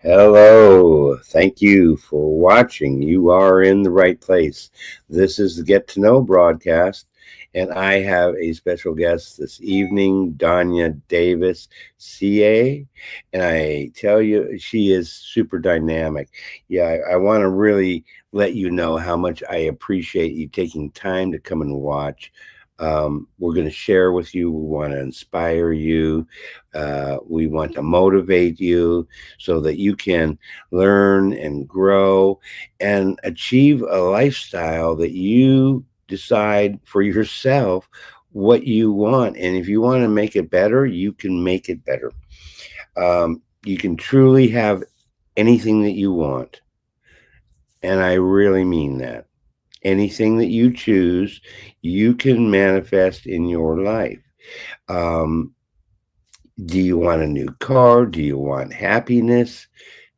Hello. Thank you for watching. You are in the right place. This is the Get to Know broadcast, and I have a special guest this evening, Donya Davis-Seay. And I tell you, she is super dynamic. Yeah, I want to really let you know how much I appreciate you taking time to come and watch. We're going to share with you. We want to inspire you. We want to motivate you so that you can learn and grow and achieve a lifestyle that you decide for yourself what you want. And if you want to make it better, you can make it better. You can truly have anything that you want. And I really mean that. Anything that you choose, you can manifest in your life. Um, do you want a new car? Do you want happiness?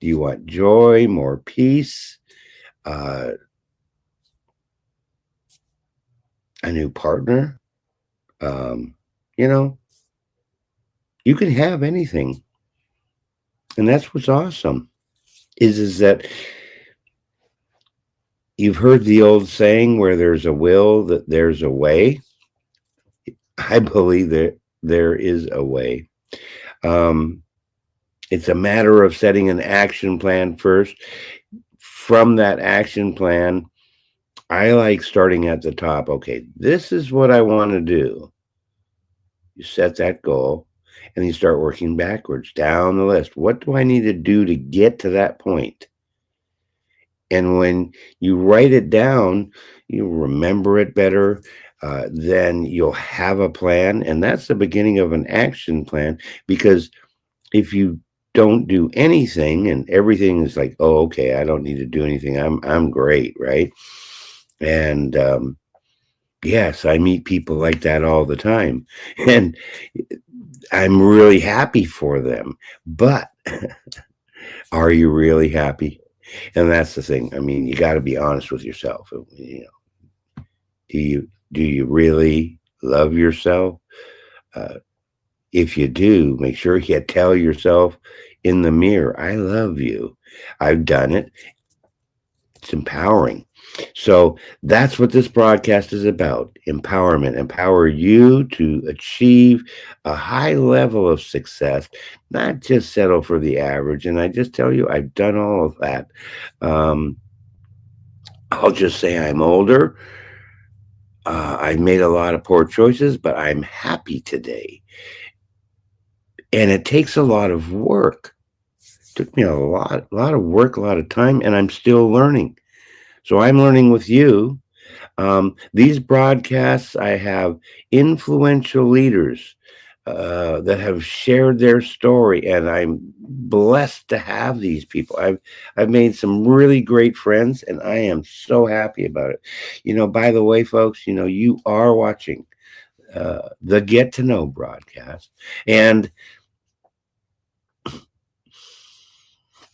Do you want joy, more peace, uh, a new partner? Um, you know, you can have anything. And that's what's awesome is that you've heard the old saying where there's a will, that there's a way. I believe that there is a way. Um, it's a matter of setting an action plan first. From that action plan, I like starting at the top. Okay, this is what I want to do. You set that goal and you start working backwards down the list. What do I need to do to get to that point? And when you write it down, you remember it better. Then you'll have a plan. And that's the beginning of an action plan. Because if you don't do anything and everything is like, oh, okay, I don't need to do anything. I'm great, right? And yes, I meet people like that all the time. And I'm really happy for them. But are you really happy? And that's the thing. I mean, you got to be honest with yourself. Do you really love yourself? Uh, if you do, make sure you tell yourself in the mirror, I love you. I've done it. It's empowering. So that's what this broadcast is about. Empowerment. Empower you to achieve a high level of success, not just settle for the average. And I just tell you, I've done all of that. Um, I'll just say I'm older. I made a lot of poor choices, but I'm happy today. And it takes a lot of work. It took me a lot of work, a lot of time, and I'm still learning. So I'm learning with you. These broadcasts, I have influential leaders that have shared their story, and I'm blessed to have these people. I've made some really great friends, and I am so happy about it. By the way, folks, you are watching the Get to Know broadcast, and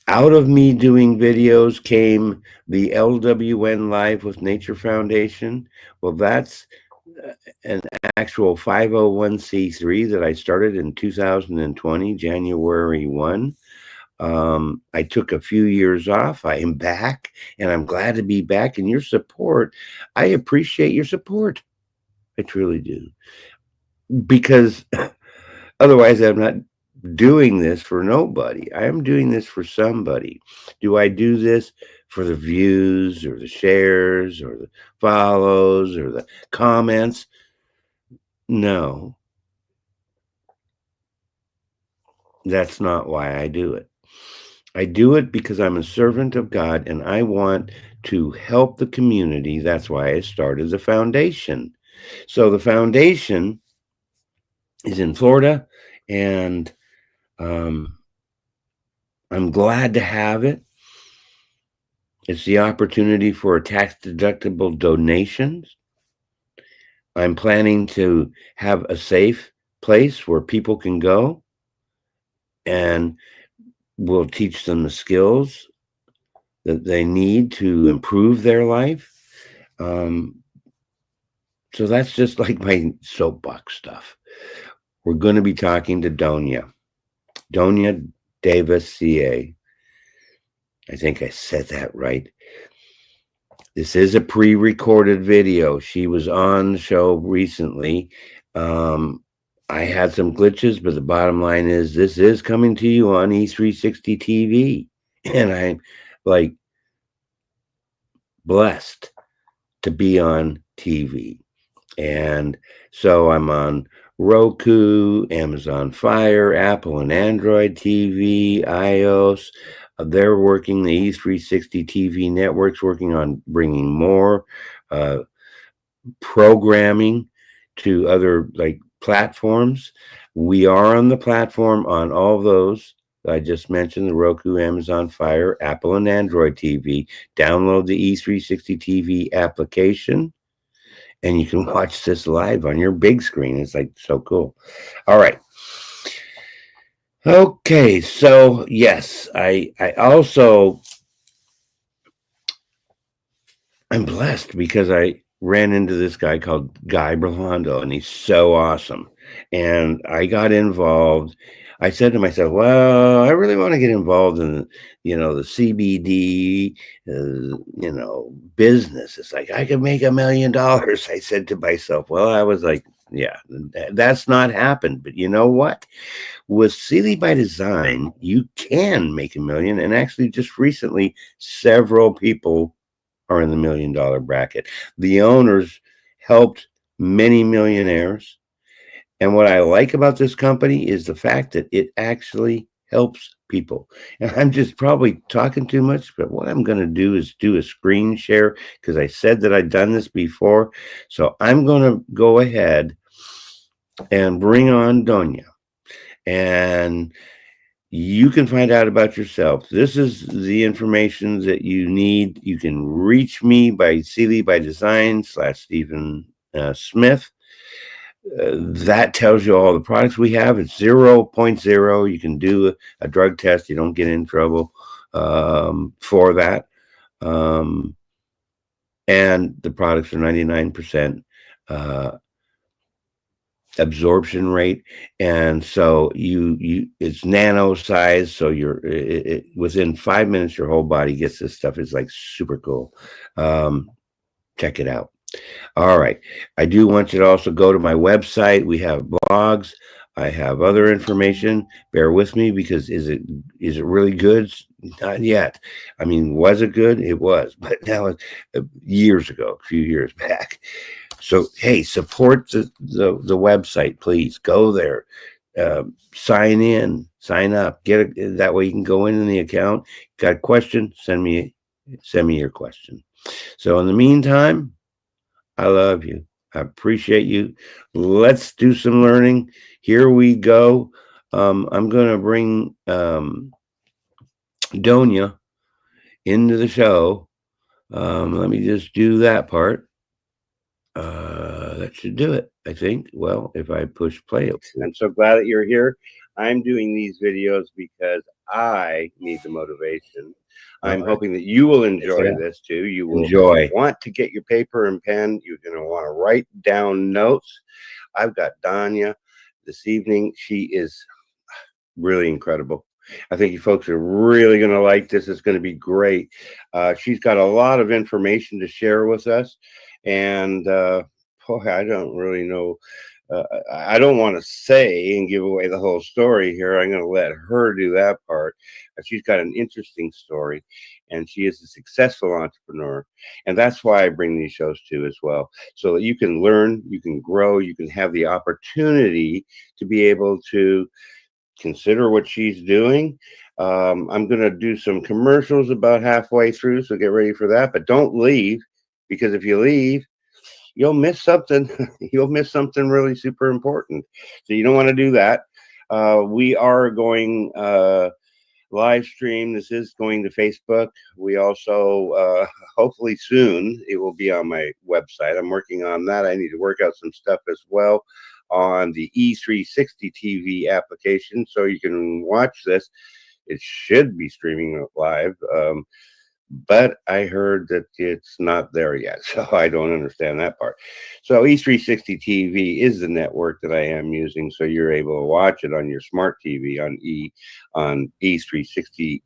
out of me doing videos came the LWN Live with Nature Foundation. Well, that's an actual 501c3 that I started in 2020, January 1. I took a few years off. I am back, and I'm glad to be back. And your support, I appreciate your support. I truly do. Because otherwise, I'm not doing this for nobody. I am doing this for somebody. Do I do this for the views or the shares or the follows or the comments? No, that's not why I do it. I do it because I'm a servant of God and I want to help the community. That's why I started the foundation. So the foundation is in Florida, and um, I'm glad to have it. It's the opportunity for tax deductible donations. I'm planning to have a safe place where people can go, and we'll teach them the skills that they need to improve their life. Um, so that's just like my soapbox stuff. We're going to be talking to Donya Davis-Seay. I think I said that right. This is a pre-recorded video. She was on the show recently. Um, I had some glitches, but the bottom line is this is coming to you on E360 TV. And I'm like blessed to be on TV. And so I'm on Roku, Amazon Fire, Apple and Android TV, iOS. They're working, the E360 TV network's working on bringing more uh, programming to other like platforms. We are on the platform on all those I just mentioned, the Roku, Amazon Fire, Apple and Android TV. Download the E360 TV application and you can watch this live on your big screen. It's like so cool. All right. Okay, so yes, I also I'm blessed because I ran into this guy called Guy Berlando, and he's so awesome. And I got involved. I said to myself, "Well, I really want to get involved in, the CBD, business." It's like I could make $1 million. I said to myself. Well, I was like, "Yeah, that's not happened." But you know what? With Sealy by Design, you can make $1 million. And actually, just recently, several people are in the $1 million bracket. The owners helped many millionaires. And what I like about this company is the fact that it actually helps people. And I'm just probably talking too much, but what I'm going to do is do a screen share because I said that I'd done this before. So I'm going to go ahead and bring on Donya. And you can find out about yourself. This is the information that you need. You can reach me by Sealy by Design / Stephen Smith. That tells you all the products we have. It's 0.0. You can do a drug test. You don't get in trouble for that. And the products are 99% absorption rate, and so you it's nano size, so you're within 5 minutes your whole body gets this stuff. It's like super cool. Check it out. All right, I do want you to also go to my website. We have blogs, I have other information. Bear with me because is it really good? Not yet. I mean, was it good? It was, but now it's years ago, a few years back. So, hey, support the website, please. Go there, sign in, sign up, get it. That way you can go in the account. Got a question? Send me your question. So in the meantime, I love you. I appreciate you. Let's do some learning. Here we go. I'm going to bring Donya into the show. Let me just do that part. That should do it, I think. Well, if I push play. I'm so glad that you're here. I'm doing these videos because I need the motivation. I'm hoping that you will enjoy this too. You will want to get your paper and pen. You're going to want to write down notes. I've got Donya this evening. She is really incredible. I think you folks are really going to like this. It's going to be great. She's got a lot of information to share with us. And boy, I don't really know. I don't want to say and give away the whole story here. I'm going to let her do that part. She's got an interesting story, and she is a successful entrepreneur. And that's why I bring these shows too as well, so that you can learn, you can grow, you can have the opportunity to be able to consider what she's doing. I'm going to do some commercials about halfway through, so get ready for that. But don't leave, because if you leave, you'll miss something. You'll miss something really super important. So you don't want to do that. We are going live stream. This is going to Facebook. We also, hopefully soon, it will be on my website. I'm working on that. I need to work out some stuff as well on the E360 TV application, so you can watch this. It should be streaming live, but I heard that it's not there yet, so I don't understand that part. So E360 TV is the network that I am using, so you're able to watch it on your smart TV on E360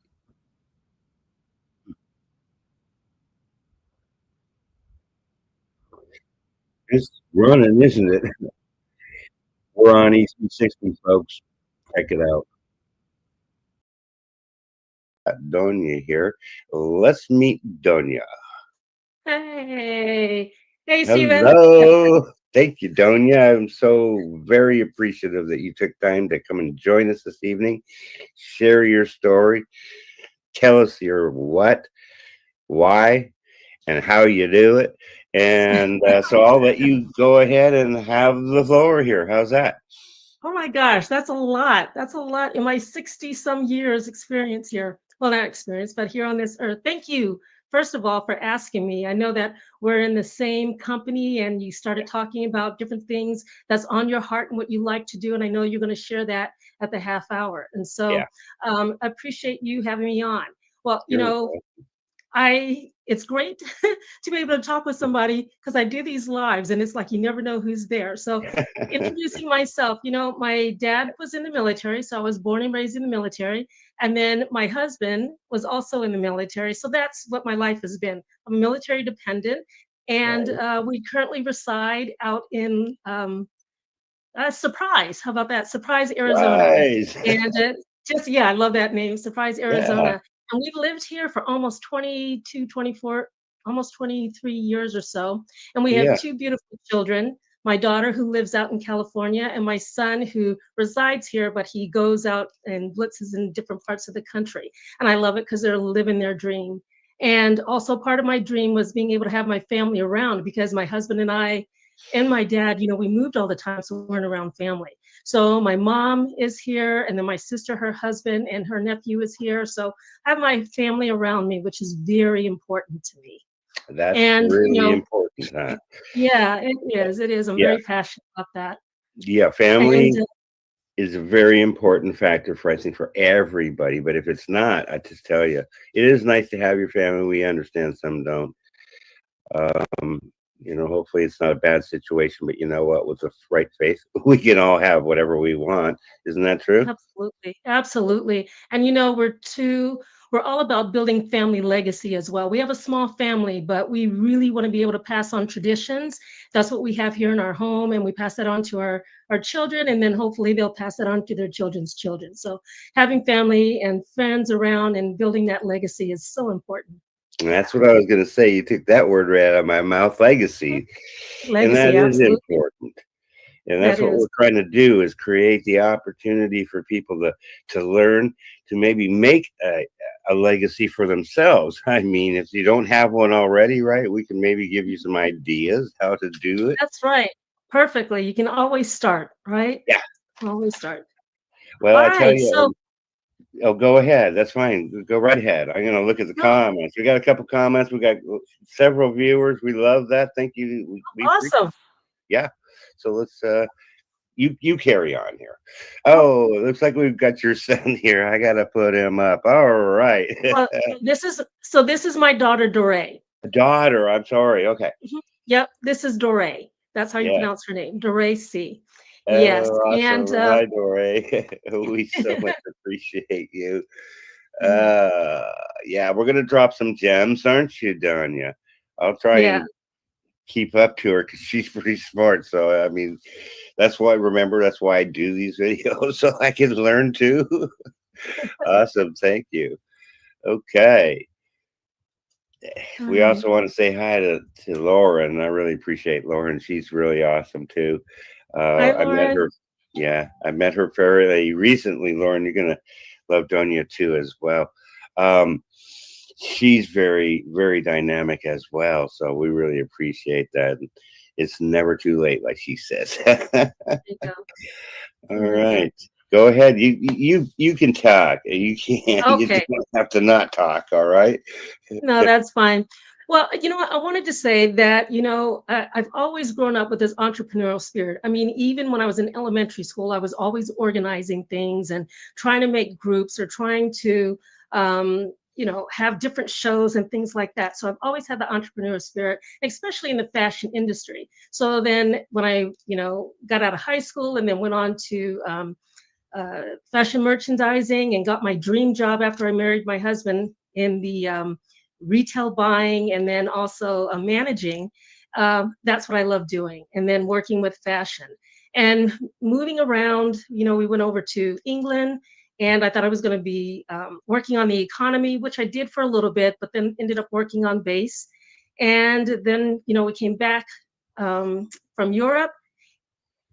It's running, isn't it? We're on EC60, folks. Check it out. Donya here. Let's meet Donya. Hey, hey, Stephen. Hello. Thank you, Donya. I'm so very appreciative that you took time to come and join us this evening. Share your story. Tell us your what, why, and how you do it. And so I'll let you go ahead and have the floor here. How's that? Oh my gosh, that's a lot. That's a lot in my 60 some years experience here. Well, not experience, but here on this earth. Thank you, first of all, for asking me. I know that we're in the same company and you started talking about different things that's on your heart and what you like to do. And I know you're going to share that at the half hour. And Yeah, so I appreciate you having me on. Well, you're welcome. it's great to be able to talk with somebody because I do these lives and it's like you never know who's there. So introducing myself, my dad was in the military, so I was born and raised in the military. And then my husband was also in the military. So that's what my life has been. I'm military dependent. And Right. we currently reside out in Surprise. How about that? Surprise, Arizona. Rise. And yeah, I love that name, Surprise, Yeah, Arizona. And we've lived here for almost 22, 24, almost 23 years or so. And we have yeah. two beautiful children, my daughter who lives out in California and my son who resides here, but he goes out and blitzes in different parts of the country. And I love it because they're living their dream. And also part of my dream was being able to have my family around because my husband and my dad, we moved all the time, so we weren't around family. So my mom is here, and then my sister, her husband, and her nephew is here. So I have my family around me, which is very important to me. That's And, really important, huh? yeah, it is. It is. I'm Yeah, very passionate about that. yeah. And Family is a very important factor for I think for everybody. But if it's not, I just tell you, it is nice to have your family. We understand some don't. Um, hopefully it's not a bad situation. But you know what? With the right faith, we can all have whatever we want. Isn't that true? absolutely, absolutely. And we're all about building family legacy as well. We have a small family, but we really want to be able to pass on traditions. That's what we have here in our home, and we pass that on to our children, and then hopefully they'll pass it on to their children's children. So having family and friends around and building that legacy is so important. And that's what I was going to say. You took that word right out of my mouth. Mhm. Legacy, and that Legacy, is absolutely. important. And That that's what is. we're trying to do is create the opportunity for people to learn to maybe make a legacy for themselves. I mean, if you don't have one already, right, we can maybe give you some ideas how to do it. That's right. Perfectly. You can always start, right? Yeah. Always start. Well, All I tell right. you, So, oh, go ahead. That's fine. Go right ahead. I'm going to look at the no, comments. We got a couple comments. We got several viewers. We love that. Thank you. We appreciate. awesome. Yeah. So let's you carry on here. Oh, Oh, it looks like we've got your son here. I gotta put him up. All right. well, this is my daughter Dorée. Daughter, I'm sorry. Okay. Mhm. Yep, this is Dorée. That's how you Yeah. pronounce her name, Dorée-Seay. Yes, Oh, and awesome. Hi, Dorée. We so much appreciate you. yeah, Uh yeah, we're gonna drop some gems, aren't you, Donya? I'll try yeah, and keep up to her because she's pretty smart. So I mean, that's why I do these videos so I can learn too. Awesome. Thank you. Okay. all We right. also want to say hi to Lauren. I really appreciate Lauren. She's really awesome too. Hi, I met Lauren. her. Yeah, I met her fairly recently. Lauren, you're gonna love Donya too as well. Um, she's very, very dynamic as well. So we really appreciate that. It's never too late, like she says. There you go. All There you go. right. Go ahead. You can talk. You can. You Okay. don't have to not talk. All right. No, that's fine. Well, what, I wanted to say that, I've always grown up with this entrepreneurial spirit. I mean, even when I was in elementary school, I was always organizing things and trying to make groups or trying to, have different shows and things like that. So I've always had the entrepreneurial spirit, especially in the fashion industry. So then when I, got out of high school and then went on to fashion merchandising and got my dream job after I married my husband in the retail buying and then also managing. that's what I love doing. And then working with fashion and moving around. We went over to England, and I thought I was going to be working on the economy, which I did for a little bit, but then ended up working on base. And then, we came back from Europe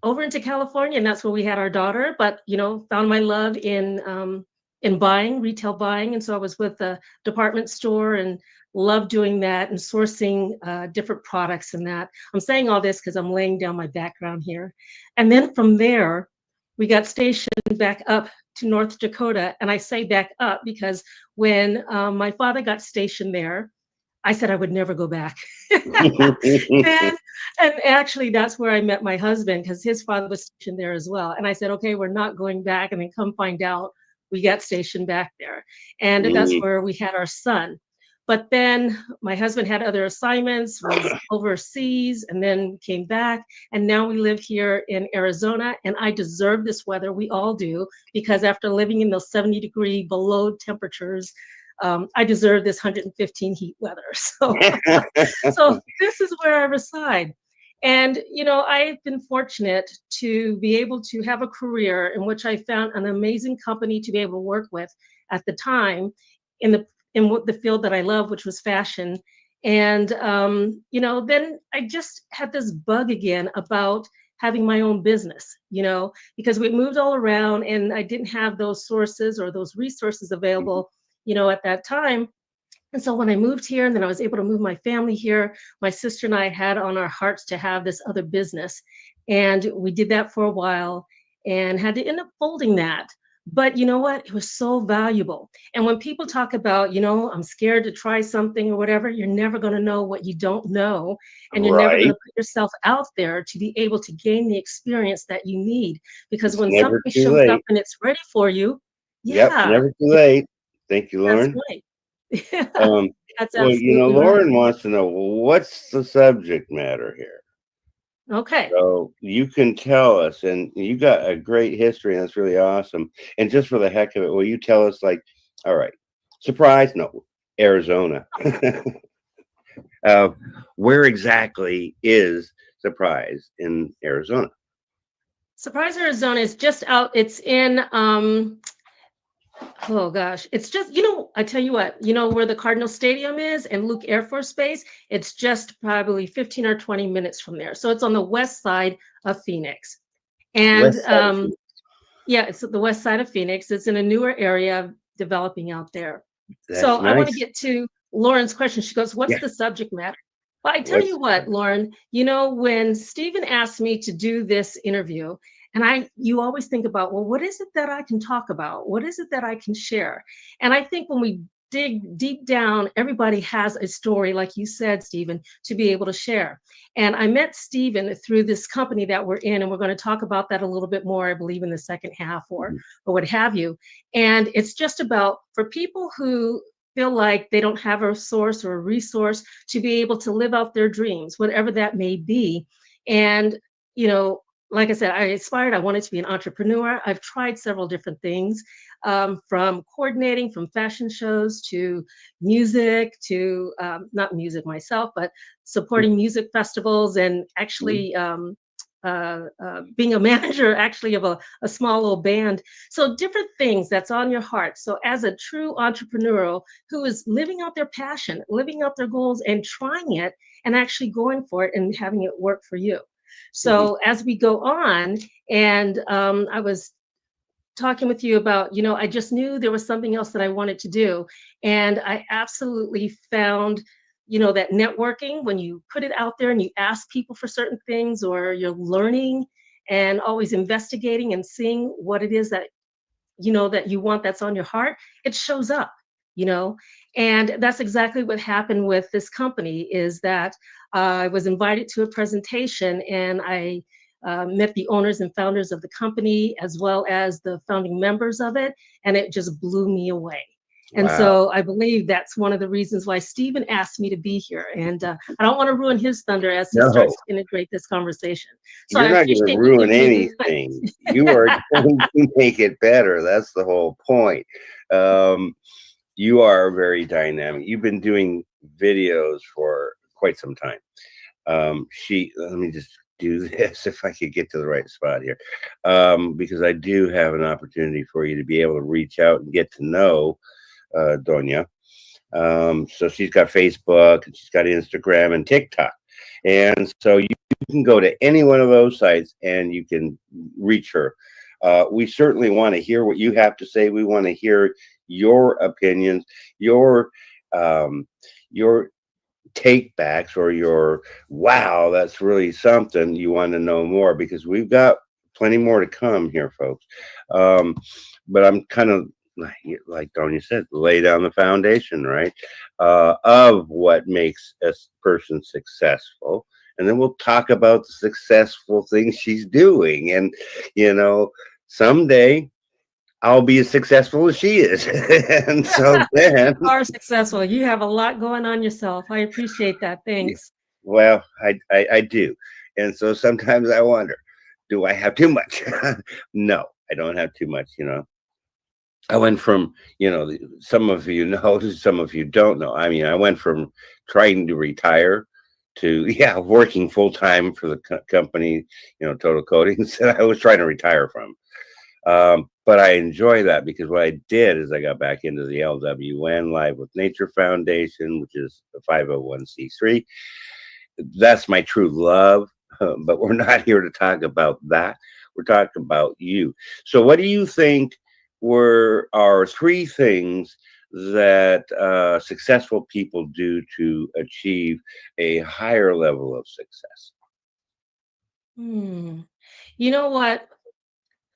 over into California, and that's where we had our daughter. But found my love in buying, retail buying, and so I was with the department store and loved doing that and sourcing different products and that. I'm saying all this because I'm laying down my background here, and then from there, we got stationed back up to North Dakota, and I say back up because when my father got stationed there, I said I would never go back. and, and actually, that's where I met my husband because his father was stationed there as well. And I said, okay, we're not going back. And then come find out, we got stationed back there. And that's Mm. where we had our son. But then my husband had other assignments, was overseas, and then came back. And now we live here in Arizona. And I deserve this weather. We all do, because after living in those 70-degree below temperatures, I deserve this 115 heat weather. So this is where I reside. And, I've been fortunate to be able to have a career in which I found an amazing company to be able to work with at the time in the field that I love, which was fashion. And, then I just had this bug again about having my own business, because we moved all around and I didn't have those sources or those resources available, at that time. And so when I moved here and then I was able to move my family here, my sister and I had on our hearts to have this other business. And we did that for a while and had to end up folding that. But you know what? It was so valuable. And when people talk about, I'm scared to try something or whatever, you're never going to know what you don't know. And you're never going Right. to put yourself out there to be able to gain the experience that you need. Because It's when never something too shows up late. and it's ready for you, Yep, yeah, never too late. Thank you, that's Lauren. right. Yeah, Um, that's well, absolutely right. Lauren wants to know, well, what's the subject matter here? Okay. So you can tell us, and you got a great history, and that's really awesome. And just for the heck of it, will you tell us, like, all right, surprise? No, Arizona. uh, where exactly is Surprise in Arizona? Surprise, Arizona is just out. It's in oh gosh, it's just, I tell you what, where the Cardinal Stadium is and Luke Air Force Base, it's just probably 15 or 20 minutes from there. So it's on the west side of Phoenix. And West side of Phoenix. yeah, it's the west side of Phoenix. It's in a newer area developing out there. So That's I want to nice. get to Lauren's question. She goes, what's Yeah. the subject matter? Well, I tell What's you what, Lauren, when Stephen asked me to do this interview, and you always think about, well, what is it that I can talk about? What is it that I can share? And I think when we dig deep down, everybody has a story, like you said, Stephen, to be able to share. And I met Stephen through this company that we're in, and we're going to talk about that a little bit more, I believe, in the second half or what have you. And it's just about for people who feel like they don't have a source or a resource to be able to live out their dreams, whatever that may be. And, like I said, I wanted to be an entrepreneur. I've tried several different things, from coordinating, from fashion shows to music, to not music myself, but supporting music festivals and actually being a manager actually of a small little band. So different things that's on your heart. So as a true entrepreneur who is living out their passion, living out their goals and trying it and actually going for it and having it work for you. Mhm. So as we go on, and I was talking with you about, I just knew there was something else that I wanted to do. And I absolutely found, that networking, when you put it out there and you ask people for certain things, or you're learning and always investigating and seeing what it is that, that you want that's on your heart, it shows up, you know. And that's exactly what happened with this company is that I was invited to a presentation and I met the owners and founders of the company, as well as the founding members of it, and it just blew me away. And Wow. so I believe that's one of the reasons why Stephen asked me to be here. And I don't want to ruin his thunder as he No, starts to integrate this conversation. So you're I not going to appreciate you ruin giving me the time. anything. You are going to make it better. That's the whole point. Um, you are very dynamic. You've been doing videos for quite some time. She let me just do this if I could get to the right spot here, because I do have an opportunity for you to be able to reach out and get to know Donya. So she's got Facebook and she's got Instagram and TikTok. And so you can go to any one of those sites and you can reach her. We certainly want to hear what you have to say. We want to hear your opinions, your um, your take backs, or your wow, that's really something. You want to know more because we've got plenty more to come here, folks. Um, but I'm kind of like Donya said, lay down the foundation, right, of what makes a person successful. And then we'll talk about the successful things she's doing. And, you know, someday I'll be as successful as she is. And so You then, are successful. You have a lot going on yourself. I appreciate that. yeah, Thanks. well, I do. And so sometimes I wonder, do I have too much? No, I don't have too much, you know. I went from, some of you know, some of you don't know. I mean, I went from trying to retire to, yeah, working full time for the company, Total Coatings that I was trying to retire from. But I enjoy that because what I did is I got back into the LWN Live with Nature Foundation, which is a 501c3. That's my true love. But we're not here to talk about that. We're talking about you. So, what do you think were our three things that successful people do to achieve a higher level of success? Hmm. You know what?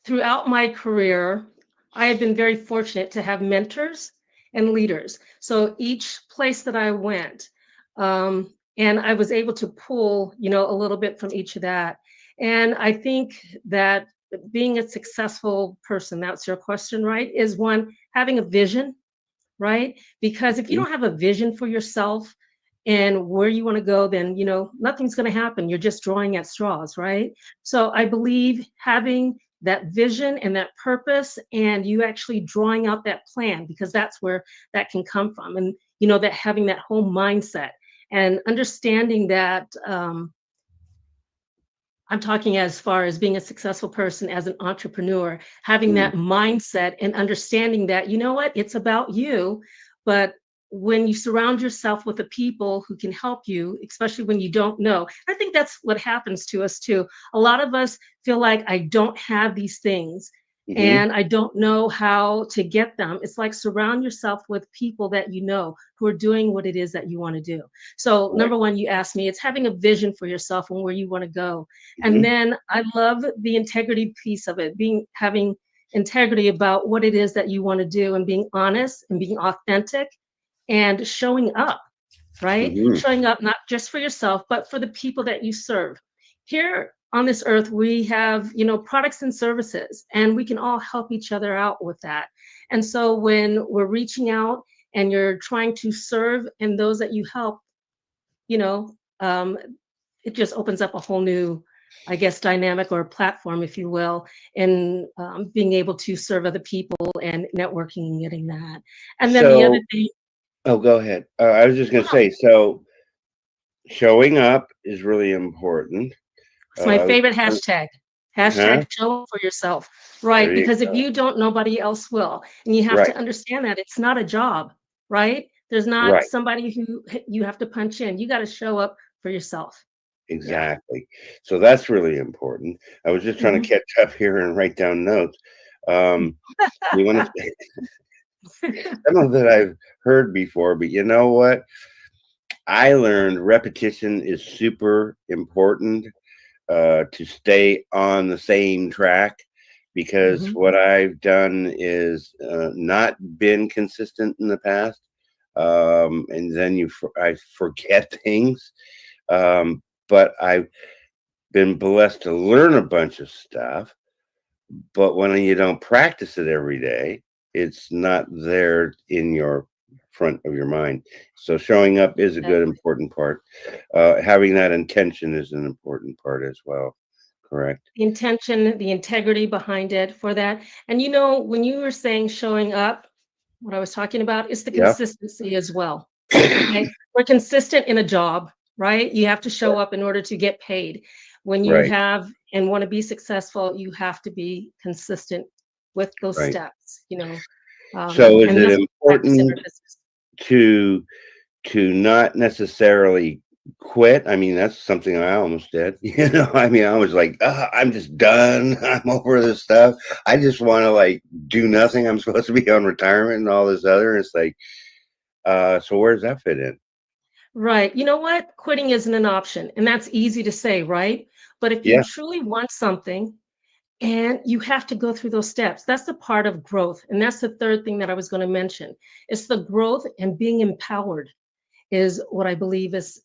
Throughout my career, I have been very fortunate to have mentors and leaders. So each place that I went, and I was able to pull, a little bit from each of that. And I think that being a successful person, that's your question, right? Is one having a vision, right? Because if you Mhm. don't have a vision for yourself and where you want to go, then nothing's going to happen. You're just drawing at straws, right? So I believe having that vision and that purpose, and you actually drawing out that plan, because that's where that can come from. And that having that whole mindset and understanding that, I'm talking as far as being a successful person as an entrepreneur, having Mm. that mindset and understanding that, you know what, it's about you. But when you surround yourself with the people who can help you, especially when you don't know, I think that's what happens to us too. A lot of us feel like I don't have these things Mhm. and I don't know how to get them. It's like surround yourself with people that you know who are doing what it is that you want to do. So, Right. number one, you asked me, it's having a vision for yourself and where you want to go. And Mhm. then I love the integrity piece of it, being having integrity about what it is that you want to do and being honest and being authentic and showing up, right? Mhm. Showing up not just for yourself, but for the people that you serve. Here on this earth, we have, products and services, and we can all help each other out with that. And so when we're reaching out and you're trying to serve and those that you help, you know, um, it just opens up a whole new, I guess, dynamic or platform, if you will, in being able to serve other people and networking and getting that. And then the other So, thing, oh, go ahead. I was just going to say, so showing up is really important. it's my I was favorite just hashtag. huh? Hashtag show up for yourself, There right? you Because if go. you don't, nobody else will. And you have Right, to understand that it's not a job, right? There's not right, somebody who you have to punch in. You got to show up for yourself. Yeah. exactly. So that's really important. I was just trying to Mhm. catch up here and write down notes. Um, you want to? Some of that I've heard before, but you know what? I learned repetition is super important to stay on the same track, because Mhm. what I've done is not been consistent in the past, and then I forget things. But I've been blessed to learn a bunch of stuff. But when you don't practice it every day, it's not there in your front of your mind. So showing up is a good Exactly. important part. Having that intention is an important part as well. Correct. The intention, the integrity behind it for that. And when you were saying showing up, what I was talking about is the Yeah. consistency as well. Okay. We're consistent in a job. right? You have to show up in order to get paid. When you Right. have and want to be successful, you have to be consistent with those Right. steps, So is and it that's what we practice in our important business. to not necessarily quit? I mean, that's something I almost did. I mean, I was like, I'm just done. I'm over this stuff. I just want to like do nothing. I'm supposed to be on retirement and all this other. It's like, so where does that fit in? Right. You know what? Quitting isn't an option, and that's easy to say, right? But if you Yeah. truly want something, and you have to go through those steps. That's the part of growth. And that's the third thing that I was going to mention. It's the growth and being empowered is what I believe is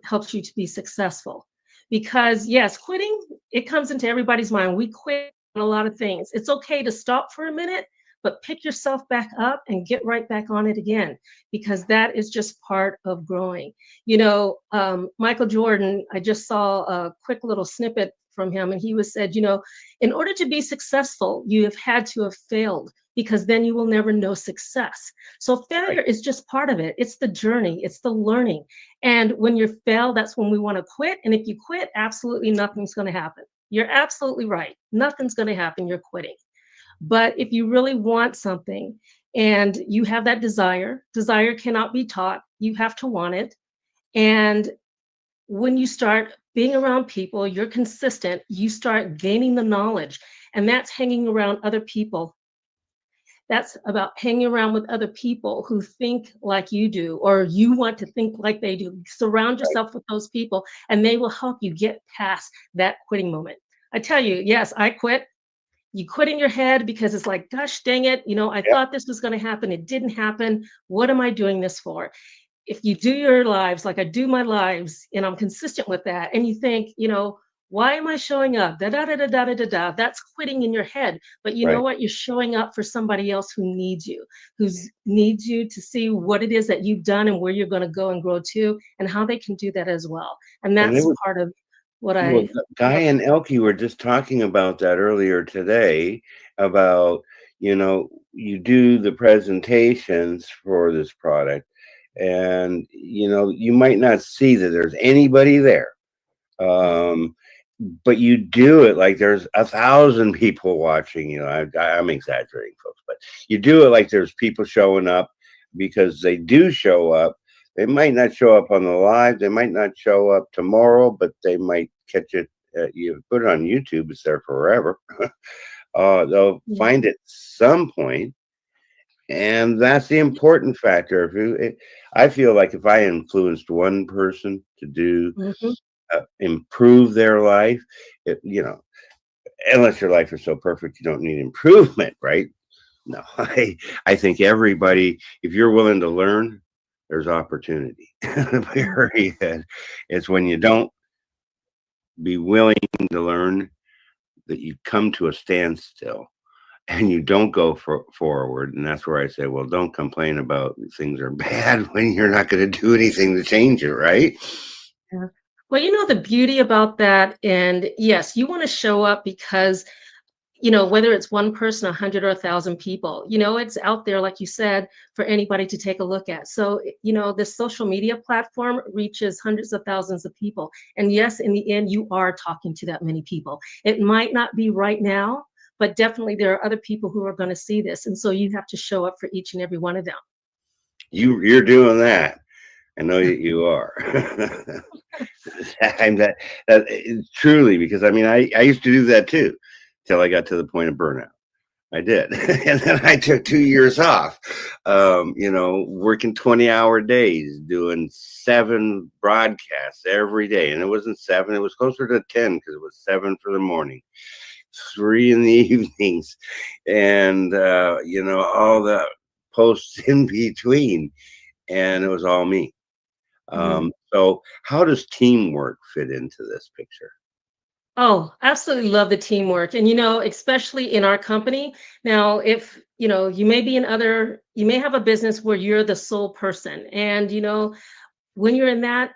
helps you to be successful. Because yes, quitting, it comes into everybody's mind. We quit on a lot of things. It's okay to stop for a minute, but pick yourself back up and get right back on it again, because that is just part of growing. Michael Jordan, I just saw a quick little snippet from him, and he was said, in order to be successful, you have had to have failed, because then you will never know success. So Right. failure is just part of it. It's the journey, it's the learning. And when you fail, that's when we want to quit. And if you quit, absolutely nothing's going to happen. You're absolutely right. Nothing's going to happen. You're quitting. But if you really want something and you have that desire cannot be taught. You have to want it. And when you start being around people, you're consistent, you start gaining the knowledge. And that's hanging around other people. That's about hanging around with other people who think like you do, or you want to think like they do. Surround Right. yourself with those people, and they will help you get past that quitting moment. I tell you, yes, I quit. You quit in your head because it's like, gosh dang it, I Yeah. thought this was going to happen. It didn't happen. What am I doing this for? If you do your lives like I do my lives, and I'm consistent with that, and you think, why am I showing up? Da da da da da da da da. That's quitting in your head. But you know Right. what? You're showing up for somebody else who needs you, who needs you to see what it is that you've done and where you're going to go and grow to, and how they can do that as well. And And it that's was part of what well, I Guy love. and Elke were just talking about that earlier today about, you do the presentations for this product and, you might not see that there's anybody there. Um, but you do it like there's 1,000 people watching. I'm exaggerating, folks, but you do it like there's people showing up because they do show up. They might not show up on the live. They might not show up tomorrow, but they might catch it. You put it on YouTube; it's there forever. They'll Yeah. find it some point, and that's the important factor. I feel like if I influenced one person to do Mhm. improve their life, unless your life is so perfect you don't need improvement, right? No, I think everybody, if you're willing to learn, there's opportunity. Mhm. Period. It's when you don't be willing to learn that you come to a standstill and you don't go forward. And that's where I say, well, don't complain about things are bad when you're not going to do anything to change it, right? Yeah. Well, the beauty about that, and yes, you want to show up because whether it's one person, 100, or 1,000 people, it's out there, like you said, for anybody to take a look at. So, this social media platform reaches hundreds of thousands of people. And yes, in the end, you are talking to that many people. It might not be right now, but definitely there are other people who are going to see this. And so you have to show up for each and every one of them. You're doing that. I know that you are. I'm truly, because I mean, I used to do that too till I got to the point of burnout. I did. And then I took 2 years off, working 20-hour days, doing 7 broadcasts every day. And it wasn't 7, it was closer to 10 because it was 7 for the morning, 3 in the evenings, and, all the posts in between. And it was all me. Mhm. So how does teamwork fit into this picture? Oh, absolutely love the teamwork. And, especially in our company. Now, if, you may have a business where you're the sole person. And, when you're in that,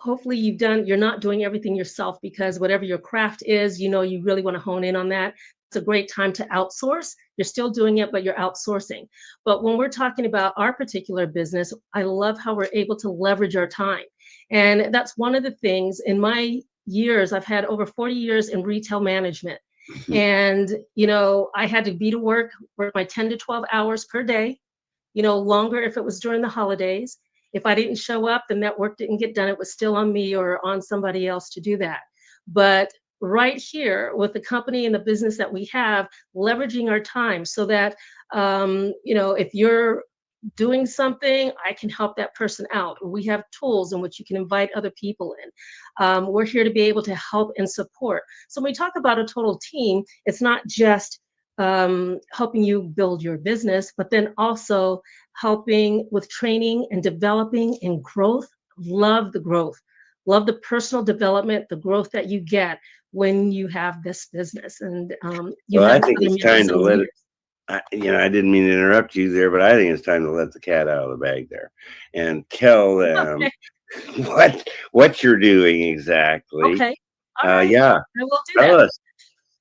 hopefully you're not doing everything yourself, because whatever your craft is, you really want to hone in on that. It's a great time to outsource. You're still doing it, but you're outsourcing. But when we're talking about our particular business, I love how we're able to leverage our time. And that's one of the things in my years. I've had over 40 years in retail management. And, I had to be to work my 10 to 12 hours per day, longer if it was during the holidays. If I didn't show up, then that work didn't get done. It was still on me or on somebody else to do that. But right here with the company and the business that we have, leveraging our time so that, if you're doing something, I can help that person out. We have tools in which you can invite other people in. We're here to be able to help and support. So when we talk about a total team, it's not just helping you build your business, but then also helping with training and developing and growth. Love the growth, love the personal development, the growth that you get when you have this business, and you Well, I have think other it's members time to and let it. leaders. I didn't mean to interrupt you there, but I think it's time to let the cat out of the bag there, and tell them Okay, what you're doing exactly. okay, all right, Yeah, I will do tell that. us.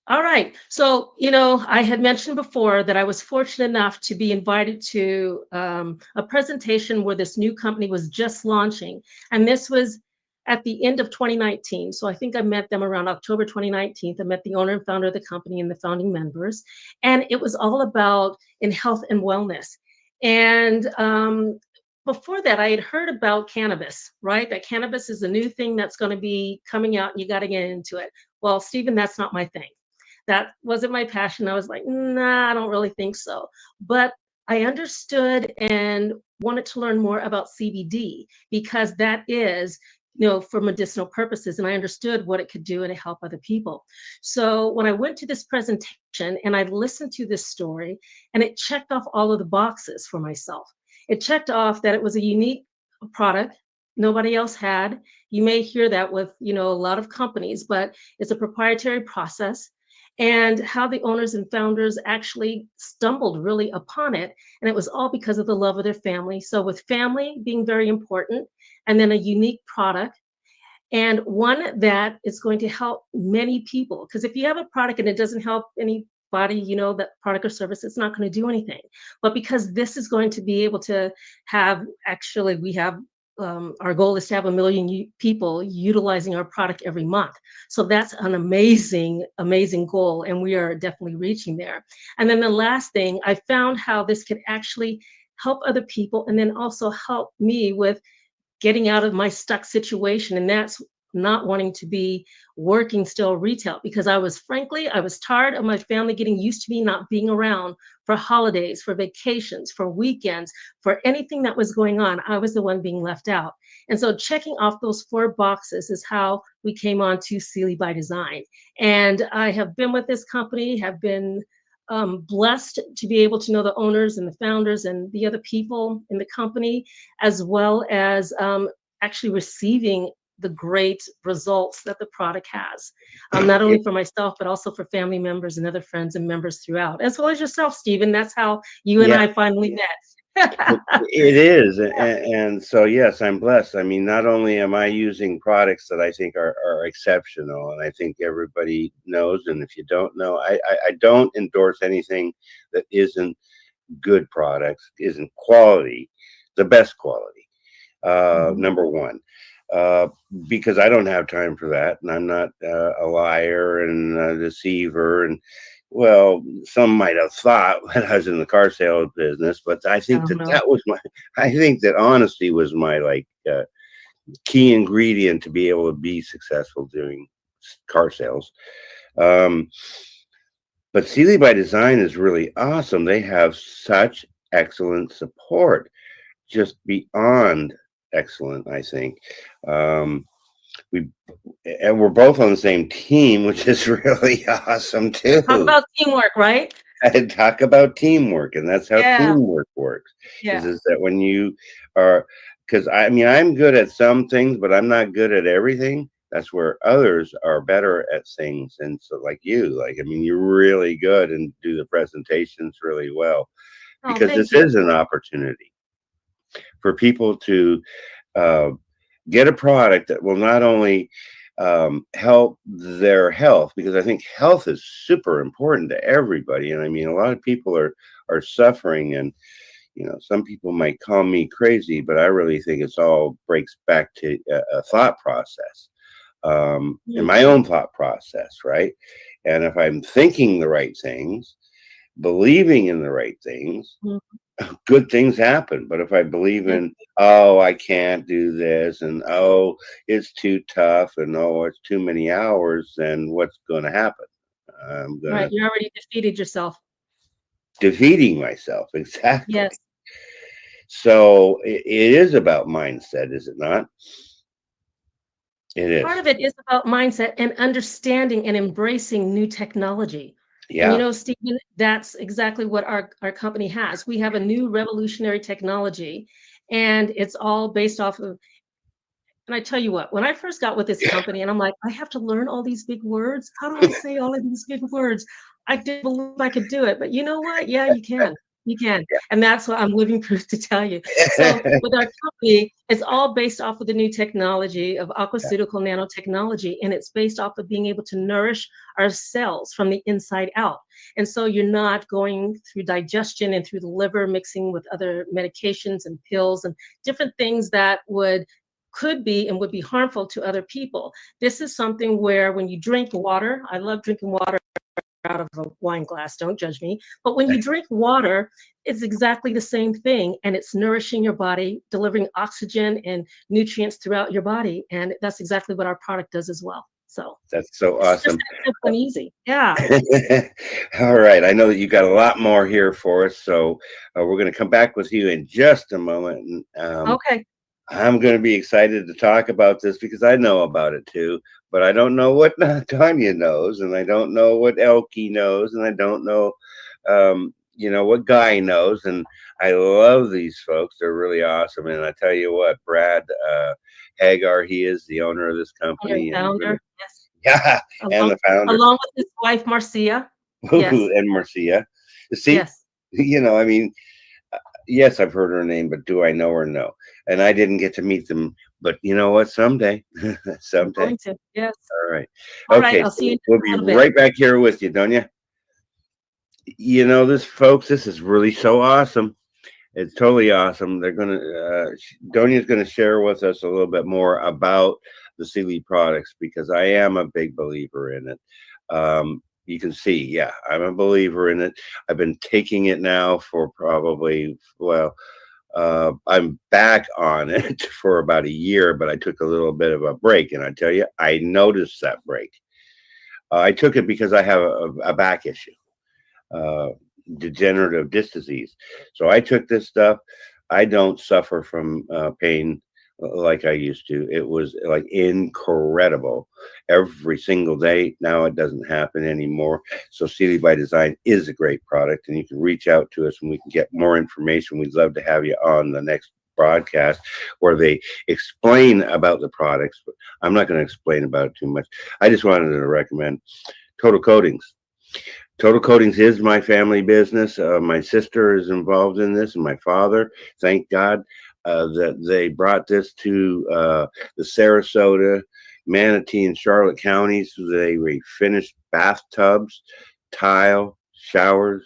All right. So, I had mentioned before that I was fortunate enough to be invited to a presentation where this new company was just launching. And this was at the end of 2019. So I think I met them around October 2019. I met the owner and founder of the company and the founding members. And it was all about in health and wellness. And before that, I had heard about cannabis, right? That cannabis is a new thing that's going to be coming out and you got to get into it. Well, Stephen, that's not my thing. That wasn't my passion. I was like, nah, I don't really think so. But I understood and wanted to learn more about CBD because that is, for medicinal purposes. And I understood what it could do and to help other people. So when I went to this presentation and I listened to this story, and it checked off all of the boxes for myself. It checked off that it was a unique product nobody else had. You may hear that with, a lot of companies, but it's a proprietary process, and how the owners and founders actually stumbled really upon it. And it was all because of the love of their family. So, with family being very important, and then a unique product, and one that is going to help many people. Because if you have a product and it doesn't help anybody, that product or service, it's not going to do anything. But because this is going to be able to have, actually, we have our goal is to have 1 million people utilizing our product every month. So that's an amazing, amazing goal. And we are definitely reaching there. And then the last thing, I found how this could actually help other people and then also help me with getting out of my stuck situation. And that's not wanting to be working still retail, because I was tired of my family getting used to me not being around for holidays, for vacations, for weekends, for anything that was going on. I was the one being left out. And so checking off those 4 boxes is how we came on to Sealy by Design. And I have been with this company, have been blessed to be able to know the owners and the founders and the other people in the company, as well as actually receiving the great results that the product has, not only for myself, but also for family members and other friends and members throughout, as well as yourself, Stephen. That's how you and Yeah, I finally met. it is, and so yes, I'm blessed. I mean, not only am I using products that I think are exceptional, and I think everybody knows, and if you don't know, I don't endorse anything that isn't good products, isn't quality, the best quality. Mhm. Number one, uh, because I don't have time for that, and I'm not a liar and a deceiver. And well, some might have thought when I was in the car sales business, but I think Oh, no. that was my. I think that honesty was my key ingredient to be able to be successful doing car sales. Um, but Sealy by Design is really awesome. They have such excellent support, just beyond excellent, I think. Um, we and we're both on the same team, which is really awesome Talk too. about teamwork, right? And talk about teamwork, and that's how Yeah, teamwork works. yeah. Is that when you are, because I mean I'm good at some things, but I'm not good at everything. That's where others are better at things, and so like you, like I mean, you're really good and do the presentations really well Oh, because thank this you. is an opportunity for people to uh, get a product that will not only help their health, because I think health is super important to everybody. And I mean, a lot of people are suffering, and some people might call me crazy, but I really think it's all breaks back to a thought process, in my Mhm. own thought process, right? And if I'm thinking the right things, believing in the right things, Mhm. good things happen. But if I believe Yeah, in, oh, I can't do this, and oh, it's too tough, and oh, it's too many hours, then what's going to happen? I'm going right. to You already defeated yourself. defeating myself. Exactly. Yes. So it is about mindset, is it not? It Part is. of it is about mindset and understanding and embracing new technology. And Yeah. Stephen, that's exactly what our company has. We have a new revolutionary technology, and it's all based off of. And I tell you what, when I first got with this company, and I'm like, I have to learn all these big words. How do I say all of these big words? I didn't believe I could do it, but you know what? Yeah, you can. You can. And that's what I'm living proof to tell you. So Yeah. with our company, it's all based off of the new technology of aquaceutical nanotechnology, and it's based off of being able to nourish our cells from the inside out. And so you're not going through digestion and through the liver, mixing with other medications and pills and different things that could be and would be harmful to other people. This is something where when you drink water, I love drinking water out of a wine glass, don't judge me. But when you drink water, it's exactly the same thing. And it's nourishing your body, delivering oxygen and nutrients throughout your body. And that's exactly what our product does as well. So That's so it's just awesome. that simple and easy. Yeah. All right. I know that you got a lot more here for us. So we're going to come back with you in just a moment. And Okay. I'm going to be excited to talk about this because I know about it too, but I don't know what Donya knows, and I don't know what Elke knows, and I don't know, what Guy knows. And I love these folks; they're really awesome. And I tell you what, Brad Hagar, he is the owner of this Owner and company, and founder. Yes. yeah, and Along, the founder, along with his wife, Marcia. Yes. and Marcia. See, Yes. I mean, yes, I've heard her name, but do I know her? No. And I didn't get to meet them, but you know what? Someday, You're someday. going to. Yes. All right. All right. Okay. I'll see you in So just we'll a be little bit. right back here with you, don't you? This, folks, this is really so awesome. It's totally awesome. Donya's going to share with us a little bit more about the Sealy products because I am a big believer in it. You can see, yeah, I'm a believer in it. I've been taking it now for probably, well, I'm back on it for about a year, but I took a little bit of a break. And I tell you, I noticed that break. I took it because I have a back issue, uh, degenerative disc disease. So I took this stuff. I don't suffer from pain like I used to. It was like incredible every single day. Now it doesn't happen anymore. So CD by Design is a great product, and you can reach out to us and we can get more information. We'd love to have you on the next broadcast where they explain about the products, but I'm not going to explain about it too much. I just wanted to recommend Total Coatings. Total Coatings is my family business. My sister is involved in this, and my father. Thank God that they brought this to the Sarasota, Manatee, and Charlotte counties. They refinished bathtubs, tile, showers,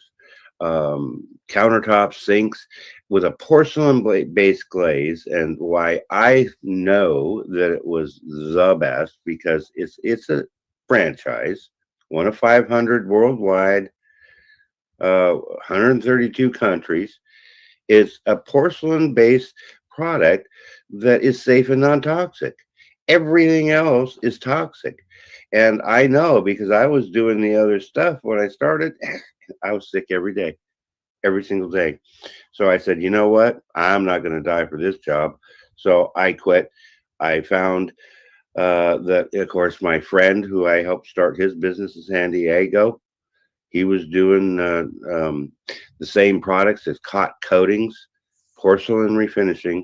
countertops, sinks with a porcelain-based glaze. And why I know that it was the best because it's a franchise, one of 500 worldwide, 132 countries. It's a porcelain based product that is safe and non toxic. Everything else is toxic. And I know because I was doing the other stuff when I started, I was sick every day, every single day. So I said, you know what? I'm not going to die for this job. So I quit. I found that, of course, my friend who I helped start his business in San Diego, he was doing the same products as Cot Coatings, porcelain refinishing,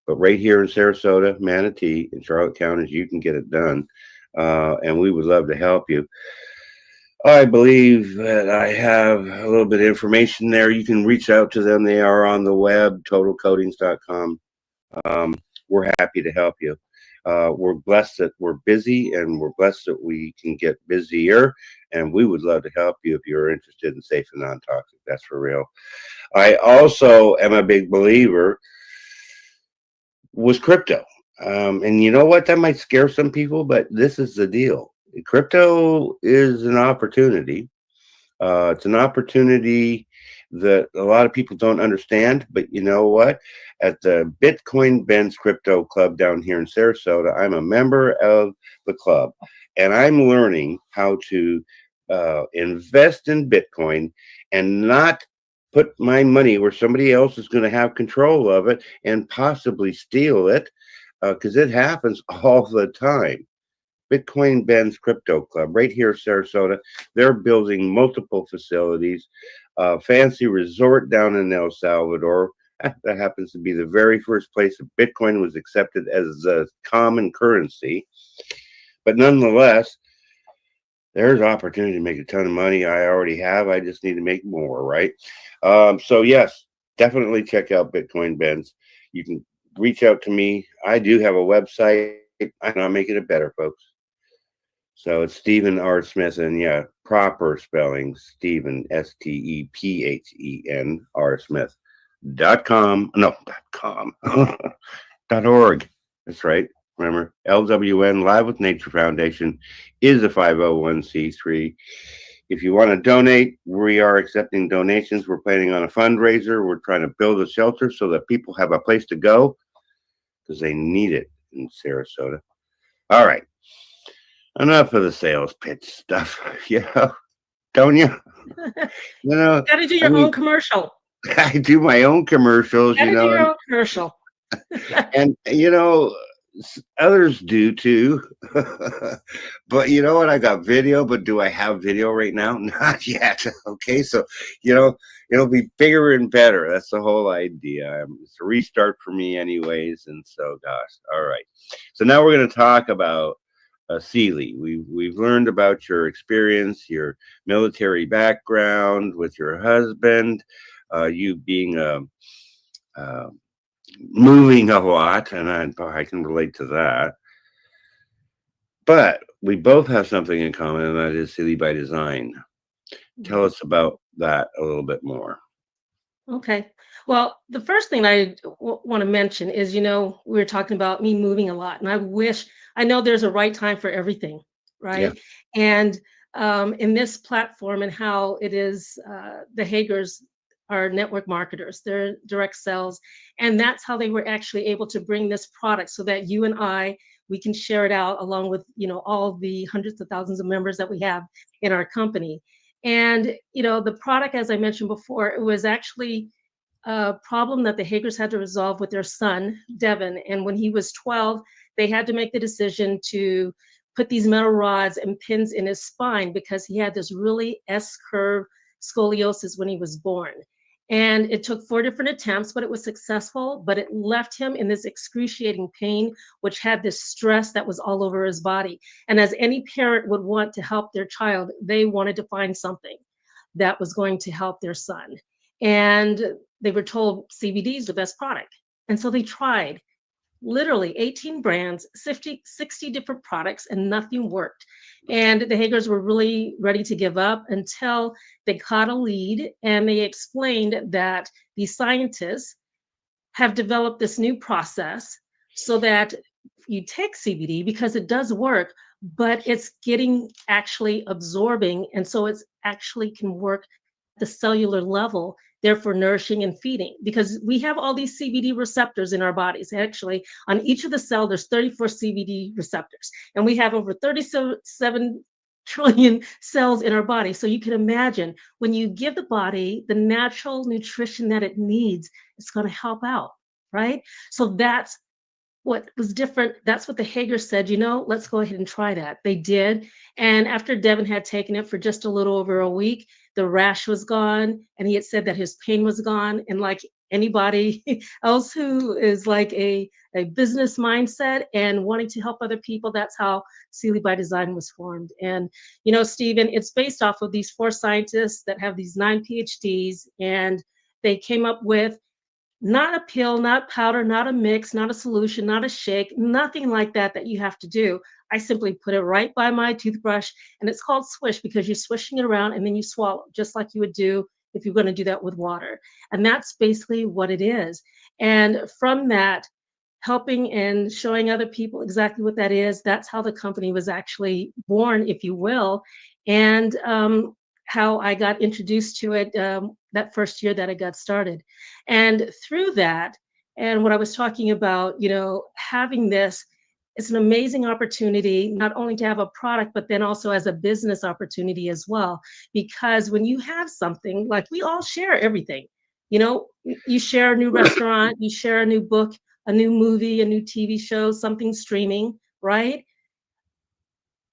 but right here in Sarasota, Manatee, and Charlotte counties, you can get it done. And we would love to help you. I believe that I have a little bit of information there. You can reach out to them. They are on the web, totalcoatings.com. Um, we're happy to help you. We're blessed that we're busy, and we're blessed that we can get busier. And we would love to help you if you're interested in safe and non-toxic. That's for real. I also am a big believer was crypto. And you know what? That might scare some people, but this is the deal. Crypto is an opportunity. It's an opportunity that a lot of people don't understand, but you know what? At the Bitcoin Ben's Crypto Club down here in Sarasota, I'm a member of the club, and I'm learning how to invest in Bitcoin and not put my money where somebody else is going to have control of it and possibly steal it, because it happens all the time. Bitcoin Ben's Crypto Club, right here in Sarasota. They're building multiple facilities, a fancy resort down in El Salvador. That happens to be the very first place that Bitcoin was accepted as a common currency. But nonetheless, there's opportunity to make a ton of money. I already have. I just need to make more, right? So yes, definitely check out Bitcoin Ben's. You can reach out to me. I do have a website. I'm not making it better, folks. So it's Stephen R. Smith, and yeah, proper spelling Stephen Stephen R. Smith.com. No, .com. .org. That's right. Remember, LWN Live with Nature Foundation is a 501c3. If you want to donate, we are accepting donations. We're planning on a fundraiser. We're trying to build a shelter so that people have a place to go because they need it in Sarasota. All right. Enough of the sales pitch stuff. Don't you? You know, Got to do I your own mean, commercial. I do my own commercials, Got to do your own commercial. and others do too. But you know what? I got video, but do I have video right now? Not yet. Okay, so it'll be bigger and better. That's the whole idea. It's a restart for me, anyways. And so, gosh, all right. So now we're going to talk about Seeley. We've learned about your experience, your military background with your husband, you being uh, moving a lot, and I can relate to that. But we both have something in common, and that is Seeley by Design. Tell us about that a little bit more. Okay. Well, the first thing I want to mention is, we were talking about me moving a lot, and I know there's a right time for everything, Yeah. right? And in this platform and how it is, the Hagers are network marketers, they're direct sales, and that's how they were actually able to bring this product so that you and we can share it out along with, all the hundreds of thousands of members that we have in our company. And, the product, as I mentioned before, it was actually a problem that the Hagers had to resolve with their son, Devin. And when he was 12, they had to make the decision to put these metal rods and pins in his spine because he had this really S-curve scoliosis when he was born. And it took 4 different attempts, but it was successful. But it left him in this excruciating pain, which had this stress that was all over his body. And as any parent would want to help their child, they wanted to find something that was going to help their son. And they were told CBD is the best product. And so they tried literally 18 brands, 60 different products, and nothing worked. And the Hagers were really ready to give up until they caught a lead and they explained that these scientists have developed this new process so that you take CBD because it does work, but it's getting actually absorbing. And so it's actually can work at the cellular level, therefore nourishing and feeding. Because we have all these CBD receptors in our bodies. Actually, on each of the cell, there's 34 CBD receptors, and we have over 37 trillion cells in our body. So you can imagine when you give the body the natural nutrition that it needs, it's going to help out, right? So that's what was different. That's what the Hager said, let's go ahead and try that. They did. And after Devin had taken it for just a little over a week, the rash was gone. And he had said that his pain was gone. And like anybody else who is like a business mindset and wanting to help other people, that's how Seeley by Design was formed. And, Stephen, it's based off of these 4 scientists that have these 9 PhDs. And they came up with Not a pill, not powder, not a mix, not a solution, not a shake, nothing like that that you have to do. I simply put it right by my toothbrush, and it's called swish because you're swishing it around and then you swallow, just like you would do if you're going to do that with water. And that's basically what it is. And from that, helping and showing other people exactly what that is, that's how the company was actually born, if you will. And how I got introduced to it that first year that I got started. And through that, and what I was talking about, having this, it's an amazing opportunity, not only to have a product, but then also as a business opportunity as well. Because when you have something, like we all share everything, you share a new restaurant, you share a new book, a new movie, a new TV show, something streaming, right?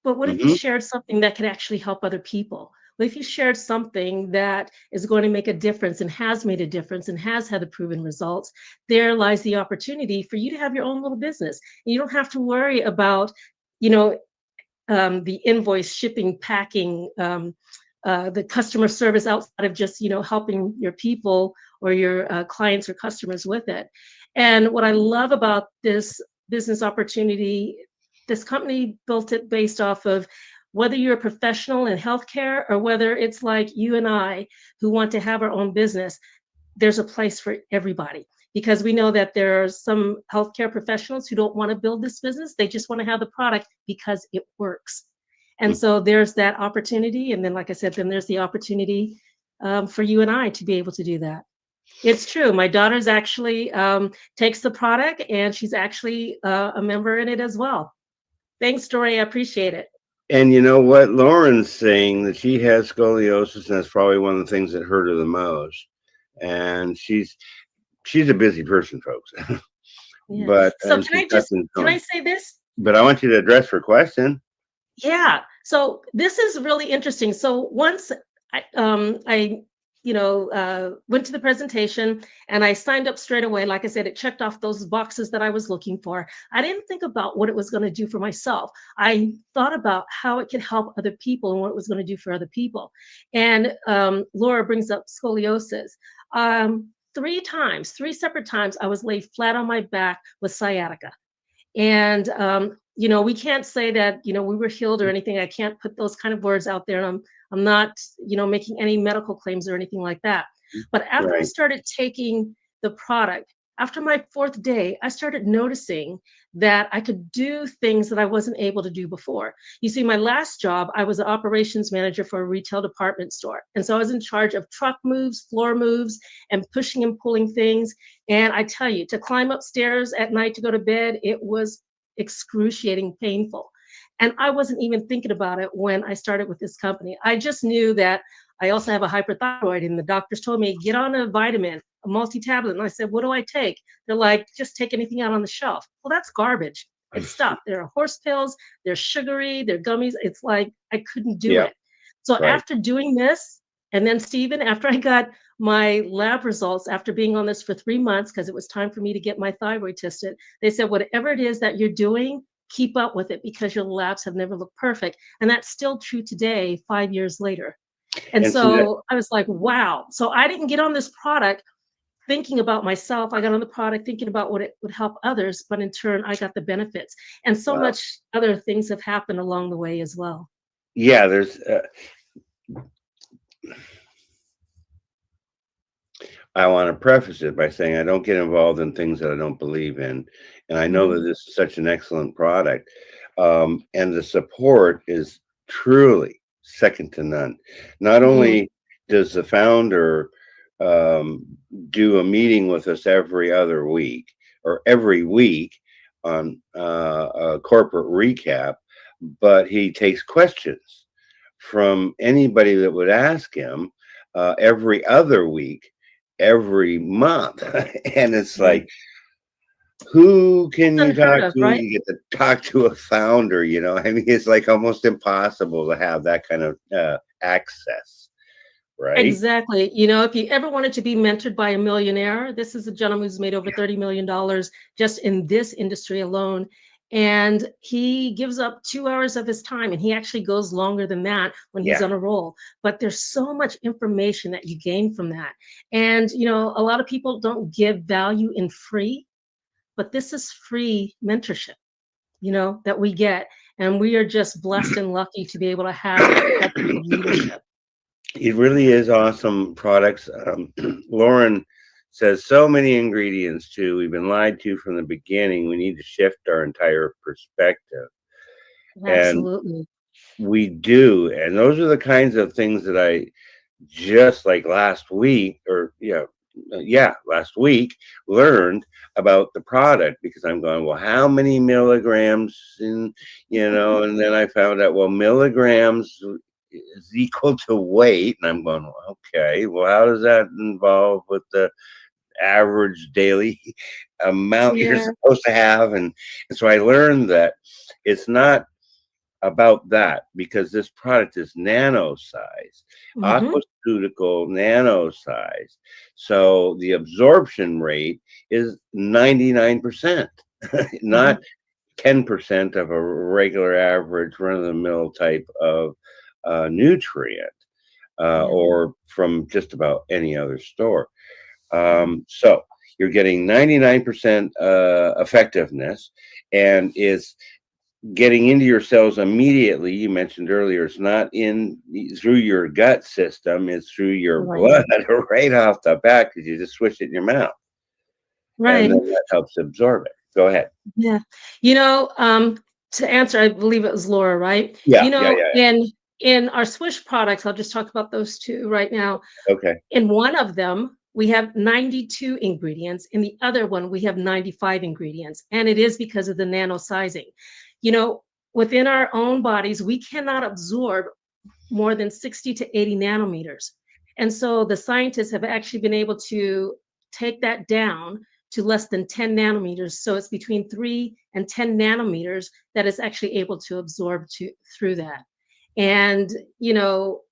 But what if you Hmm. shared something that could actually help other people? What if you shared something that is going to make a difference and has made a difference and has had the proven results? There lies the opportunity for you to have your own little business. And you don't have to worry about, you know, the invoice, shipping, packing, the customer service outside of just, helping your people or your clients or customers with it. And what I love about this business opportunity, this company built it based off of whether you're a professional in healthcare or whether it's like you and I who want to have our own business, there's a place for everybody because we know that there are some healthcare professionals who don't want to build this business. They just want to have the product because it works. And so there's that opportunity. And then, like I said, then there's the opportunity for you and I to be able to do that. It's true. My daughter's actually takes the product and she's actually a member in it as well. Thanks, Dorée. I appreciate it. And you know what? Lauren's saying that she has scoliosis, and that's probably one of the things that hurt her the most. And she's a busy person, folks. Yeah. But So and she's got some can I time. say this? But I want you to address her question. Yeah. So this is really interesting. So once I went to the presentation and I signed up straight away. Like I said, it checked off those boxes that I was looking for. I didn't think about what it was going to do for myself. I thought about how it could help other people and what it was going to do for other people. And Laura brings up scoliosis. Three separate times, I was laid flat on my back with sciatica. And we can't say that we were healed or anything. I can't put those kind of words out there. And I'm not making any medical claims or anything like that. But after I Right. started taking the product, after my fourth day, I started noticing that I could do things that I wasn't able to do before. You see, my last job, I was an operations manager for a retail department store. And so I was in charge of truck moves, floor moves, and pushing and pulling things. And I tell you, to climb upstairs at night to go to bed, it was excruciating, painful. And I wasn't even thinking about it when I started with this company. I just knew that I also have a hyperthyroid, and the doctors told me, get on a vitamin, a multi tablet. And I said, what do I take? They're like, just take anything out on the shelf. Well, that's garbage. It's stuff. There are horse pills, they're sugary, they're gummies. It's like I couldn't do Yeah. it. So Right. after doing this, and then Stephen, after I got my lab results after being on this for 3 months, because it was time for me to get my thyroid tested, they said, whatever it is that you're doing, keep up with it because your labs have never looked perfect. And that's still true today, 5 years later. And And see that. so I was like, wow. So I didn't get on this product thinking about myself. I got on the product thinking about what it would help others, but in turn, I got the benefits. And so Wow. much other things have happened along the way as well. Yeah. There's. I want to preface it by saying I don't get involved in things that I don't believe in, and I know that Mhm. this is such an excellent product, and the support is truly second to none. Not Mhm. only does the founder um, do a meeting with us every other week or every week on a corporate recap, but he takes questions from anybody that would ask him every other week, every month. And it's Yeah. like, who It's can you unheard talk of, to? right? You get to talk to a founder, you know. I mean, it's like almost impossible to have that kind of access, right? Exactly. If you ever wanted to be mentored by a millionaire, this is a gentleman who's made over $30 million just in this industry alone. and he gives up 2 hours of his time, and he actually goes longer than that when he's Yeah. on a roll. But there's so much information that you gain from that. And a lot of people don't give value in free, but this is free mentorship, that we get. And we are just blessed and lucky to be able to have that type of leadership. It really is awesome products. Lauren says so many ingredients too. We've been lied to from the beginning. We need to shift our entire perspective. And Absolutely. we do. And those are the kinds of things that I just like last week, or last week, learned about the product, because I'm going, well, how many milligrams and then I found out, well, milligrams is equal to weight, and I'm going, well, okay, well, how does that involve with the average daily amount you're Yeah. supposed to have? And so I learned that it's not about that, because this product is nano size, Hmm. aquaceutical nano size. So the absorption rate is 99%, Hmm. not 10% of a regular average run of the mill type of nutrient, Yeah. or from just about any other store. Yeah. So you're getting 99% effectiveness, and is getting into your cells immediately. You mentioned earlier, it's not in through your gut system, it's through your Right. blood right off the bat, because you just swish it in your mouth, and Right. then that helps absorb it. Go ahead. Yeah. You know, um, to answer, I believe it was Laura, right? Yeah, yeah, yeah, In our Swish products, I'll just talk about those two right now. yeah. Okay. In one of them, we have 92 ingredients. In the other one, we have 95 ingredients. And it is because of the nano sizing. You know, within our own bodies, we cannot absorb more than 60 to 80 nanometers. And so the scientists have actually been able to take that down to less than 10 nanometers. So it's between 3 and 10 nanometers that it's actually able to absorb through that. And,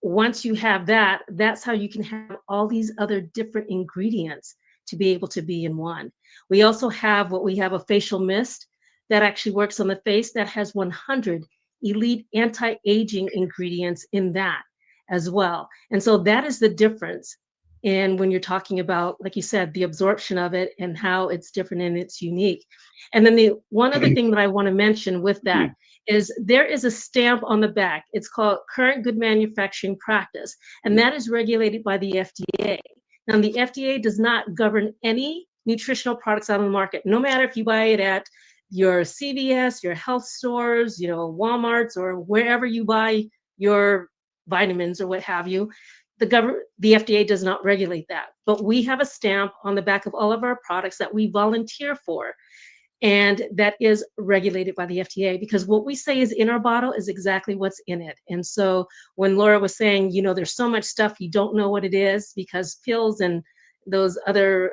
once you have that, that's how you can have all these other different ingredients to be able to be in one. We also have a facial mist that actually works on the face that has 100 elite anti-aging ingredients in that as well. And so that is the difference. And when you're talking about, like you said, the absorption of it and how it's different and it's unique. And then the one other thing that I want to mention with that is there is a stamp on the back. It's called Current Good Manufacturing Practice, and that is regulated by the FDA. Now, the FDA does not govern any nutritional products on the market, no matter if you buy it at your CVS, your health stores, Walmarts, or wherever you buy your vitamins or what have you. The FDA does not regulate that, but we have a stamp on the back of all of our products that we volunteer for, and that is regulated by the FDA, because what we say is in our bottle is exactly what's in it. And so when Laura was saying, there's so much stuff you don't know what it is, because pills and those other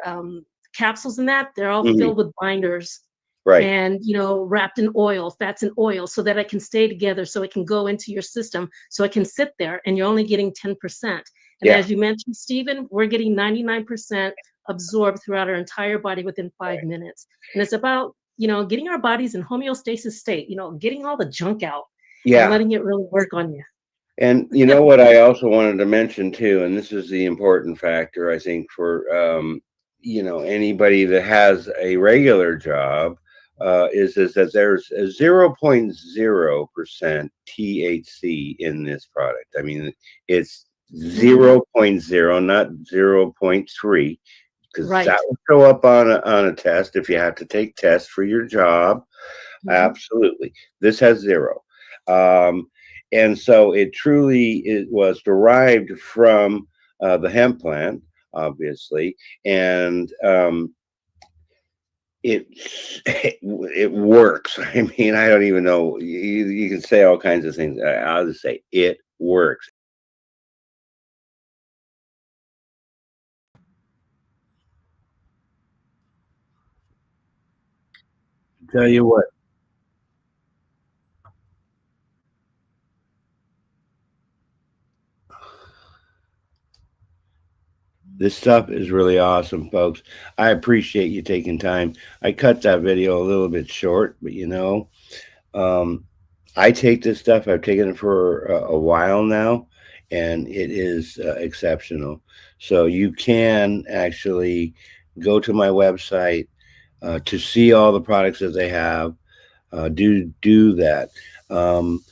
capsules and that, they're all Mhm. filled with binders Right. and wrapped in oil, fats and oil, so that it can stay together, so it can go into your system, so it can sit there, and you're only getting 10%. And Yeah. as you mentioned, Stephen, we're getting 99% absorbed throughout our entire body within 5 minutes. And it's about getting our bodies in homeostasis state, getting all the junk out and Yeah. letting it really work on you. And you know what I also wanted to mention too, and this is the important factor, I think, for anybody that has a regular job, is that there's a 0.0% THC in this product. I mean, it's Mhm. 0.0, not 0.3, because that Right. will show up on a test if you have to take tests for your job. Mhm. Absolutely. This has zero. Um, and so it was derived from the hemp plant, obviously, and it it works. I mean, I don't even know. You can say all kinds of things. I'll just say it works. Tell you what. This stuff is really awesome, folks. I appreciate you taking time. I cut that video a little bit short, but um, I take this stuff. I've taken it for a while now, and it is exceptional. So you can actually go to my website to see all the products that they have. Do that. Um,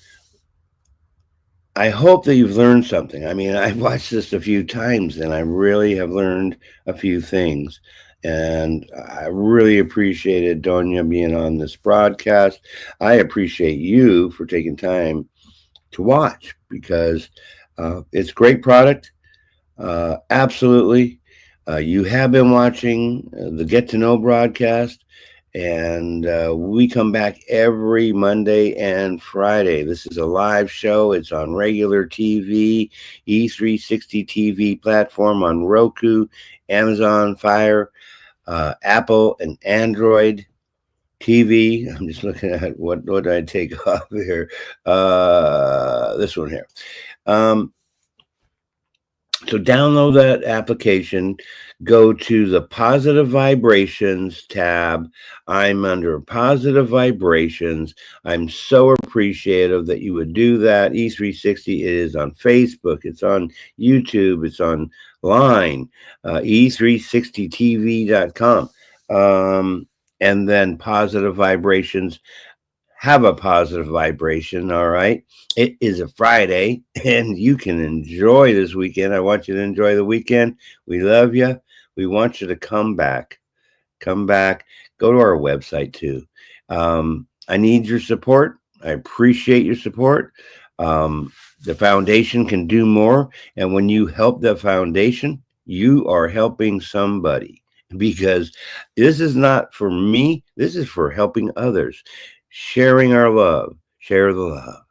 I hope that you've learned something. I mean, I've watched this a few times and I really have learned a few things. And I really appreciated Donya being on this broadcast. I appreciate you for taking time to watch because it's great product. Absolutely. You have been watching the Get to Know broadcast, and we come back every Monday and Friday. This is a live show. It's on regular TV, E360 TV platform on Roku, Amazon Fire, Apple, and Android TV. I'm just looking at what did I take off here? This one here. So download that application, go to the positive vibrations tab. I'm under positive vibrations. I'm so appreciative that you would do that. E360 is on Facebook, it's on YouTube, it's on Line, e360tv.com. And then positive vibrations. Have a positive vibration, all right? It is a Friday, and you can enjoy this weekend. I want you to enjoy the weekend. We love you. We want you to come back. Come back. Go to our website, too. I need your support. I appreciate your support. The foundation can do more, and when you help the foundation, you are helping somebody because this is not for me. This is for helping others. Sharing our love, share the love.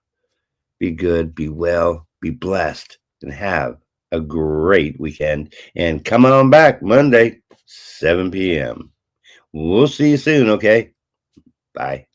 Be good, be well, be blessed, and have a great weekend. And come on back Monday, 7 p.m. We'll see you soon, okay? Bye.